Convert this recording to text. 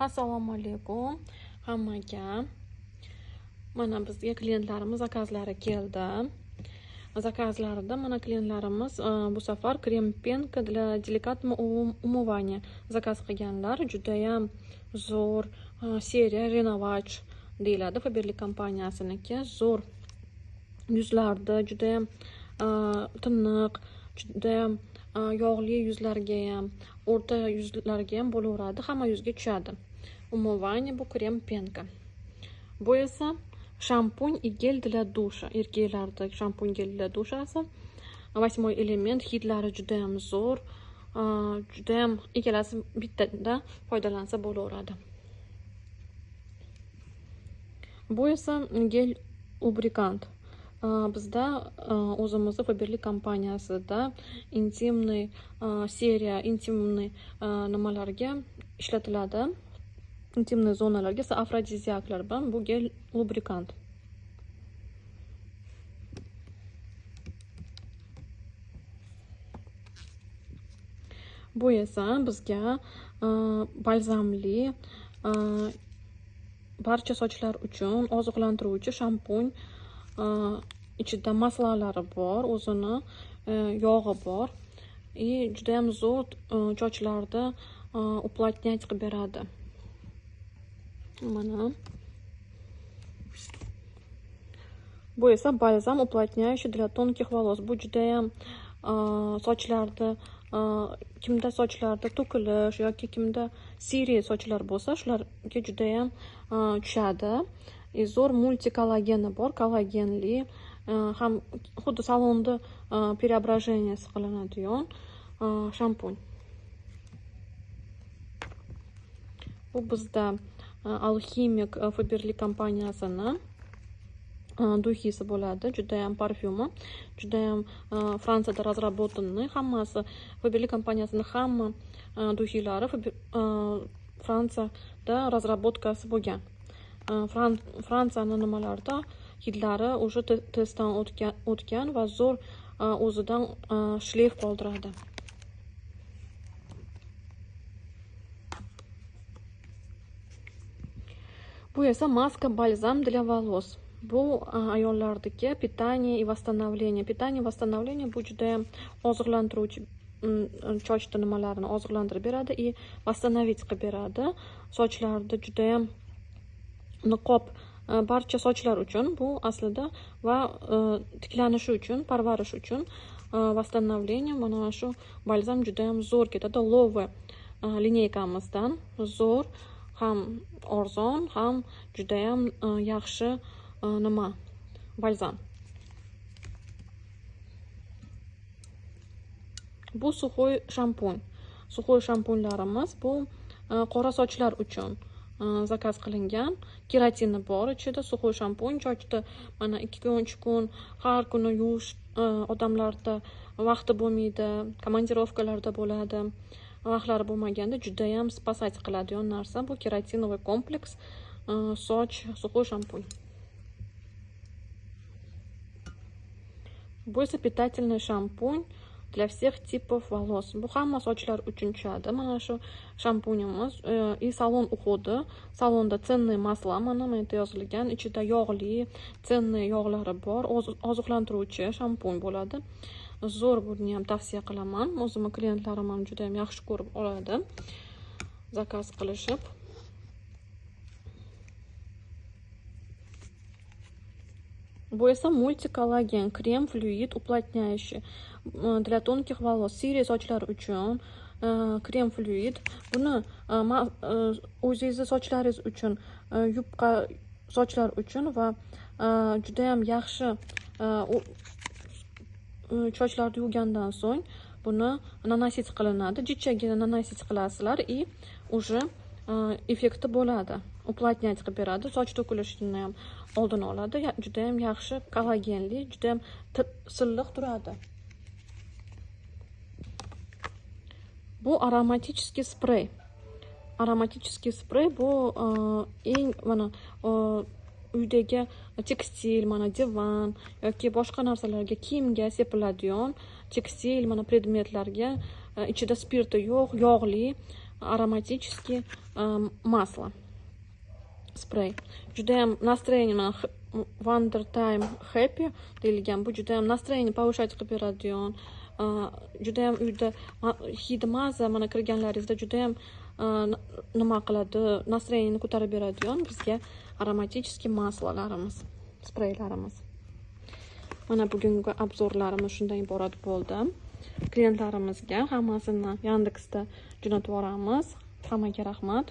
Assalomu alaykum hammaga. Mana bizga klientlarimiz zakazlari keldi. Zakazlarida mana klientlarimiz bu safar krem penka для деликатного умывания zakaz qilganlar. Juda ham zo'r seriya Renovage deyiladi, Faberlic kompaniyasiniki. Zo'r yuzlarda juda ham tiniq, juda ham yog'li yuzlarga ham, o'rta yuzlarga ham bo'laveradi, hamma yuzga tushadi. Умывание bu krem penka. Bu esa shampun и gel для душа. Erkaklarda shampun gel для душа esa 8 element, hidlari juda ham zo'r, juda ham ikkalasi bittada foydalansa bo'laveradi. Bu esa gel lubrikant. Bizda o'zimizning Faberlic kompaniyasida intimniy seriya, intimniy nimalarga ishlatiladi. Intimniy zonalarga afrodiziaklar bilan bu gel lubrikant. Bu esa bizga balzamli barcha sochlar uchun oziqlantiruvchi shampun, ichida maslahalari bor, o'zini yog'i bor. Juda ham zo'r sochlarda uплотнять qilib beradi. Mana bu esa balzam уплотняющий для тонких волос. Bu juda ham sochlarda kimda sochlarda to'kilish yoki kimda siyrak sochlar bo'lsa, shularga juda ham tushadi. Zo'r multi kollageni bor, kollagenli, ham xuddi salonda преображенияsi qilinadigan shampun. Bu bizda Alchemic Faberlic kompaniyasini duxisi bo'ladi, juda ham parfyumi, juda ham Fransiyada разработанный. Hammasi Faberlic kompaniyasining hamma duxilari Fransiyada разработкасы bo'lgan. Fransiyaning nimalarida hidlari o'sha testdan o'tgan va zo'r o'zidan shleyf qoldiradi. Bu esa maska balzam для волос. Bu ayollardagi питание и восстановление. Питание и восстановление bu juda ham oziqlantiruvchi, sochda nimalarni oziqlantirib beradi и восстановить qilib beradi. Sochlarda juda ham niqob barcha sochlar uchun bu aslida va tiklanishi uchun, parvarish uchun восстановление mana shu balzam juda ham zo'r ketadi. Love lineykamizdan zo'r, ham arzon, ham juda ham yaxshi nima balzam. Bu suxoy shampun. Suxoy shampunlarimiz bu qora sochlar uchun zakaz qilingan. Keratini bor ichida. Suxoy shampun sochda mana 2 kun, 3 kun har kuni yuvish odamlarda vaqti bo'lmaydi, komandirovkalarda bo'ladi. Vaqtlari bo'lmaganda juda ham spasать qiladigan narsa. Bu keratinovoy kompleks soch suxoy shampun. Bu esa питательный shampun для всех типов волос. Bu hamma sochlar uchun tushadi. Mana shu shampunimiz и salon uxudi. Salonda ценные masla, mana bu yerda yozilgan, ichida yog'li, ценные yog'lari bor, oziqlantiruvchi shampun bo'ladi. Zo'r, buni ham tavsiya qilaman. O'zimning klientlarim ham juda ham yaxshi ko'rib oladi zakaz qilishib. Bu esa multikоllaген, krem fluid уплотняющий для тонких волос. Siyrak sochlar uchun krem fluid. Buni o'zingiz sochlaringiz uchun, yupqa sochlar uchun va juda ham yaxshi sochlarni yuvgandan so'ng buni nanosit qilinadi. Jichchagina nanosit qilasizlar и уже effekti bo'ladi. Уплотнять qilib beradi. Soch to'kilishini ham oldini oladi. Juda ham yaxshi kollagenli, juda ham silliq turadi. Bu aromatический sprey. Aromatический sprey bu eng mana uydagi tekstil, mana divan yoki boshqa narsalarga, kiyimga sepiladigan tekstil mana predmetlarga ichida spirti yo'q, yog'li aromatический масло. Spray. Judayam настроение mana Wonder Time Happy deyilgan. Bu judayam настроение повышать qilib beradigan. Judayam uyda hidi maza mana kirganlaringizda judayam nima qiladi, настроениeni ko'tarib beradigan bizga aromatический maslolarimiz, spreylarimiz. Mana bugungi obzorlarimiz shundan iborat bo'ldi. Klientlarimizga hammasini Yandexda jo'natib yuboramiz. Hammaga rahmat.